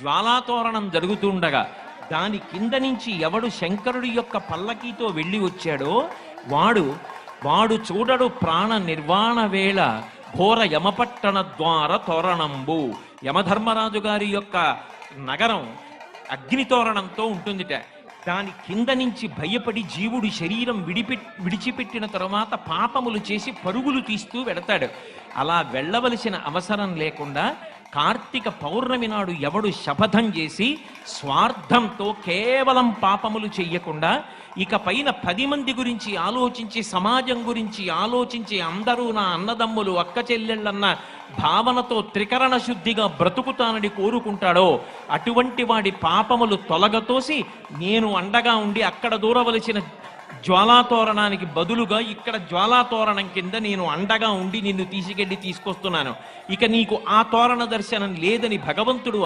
జ్వాలాతోరణం జరుగుతుండగా దాని కింద నుంచి ఎవడు శంకరుడి యొక్క పల్లకీతో వెళ్ళి వచ్చాడో వాడు వాడు చూడడు ప్రాణ నిర్వాణ వేళ ఘోర యమపట్టణ ద్వార తోరణంబు. యమధర్మరాజు గారి యొక్క నగరం అగ్నితోరణంతో ఉంటుందిట. దాని కింద నుంచి భయపడి జీవుడు శరీరం విడిచిపెట్టిన తరువాత పాపములు చేసి పరుగులు తీస్తూ వెడతాడు. అలా వెళ్ళవలసిన అవసరం లేకుండా కార్తీక పౌర్ణమి నాడు ఎవడు శపథం చేసి స్వార్థంతో కేవలం పాపములు చెయ్యకుండా ఇక పైన 10 మంది గురించి ఆలోచించి సమాజం గురించి ఆలోచించి అందరూ నా అన్నదమ్ములు అక్క చెల్లెళ్ళన్న భావనతో త్రికరణ శుద్ధిగా బ్రతుకుతానని కోరుకుంటాడో అటువంటి వాడి పాపములు తొలగతోసి నేను అండగా ఉండి అక్కడ దూరవలసిన జ్వాలాతోరణానికి బదులుగా ఇక్కడ జ్వాలాతోరణం కింద నేను అండగా ఉండి నిన్ను తీసుకొస్తున్నాను. ఇక నీకు ఆ తోరణ దర్శనం లేదని భగవంతుడు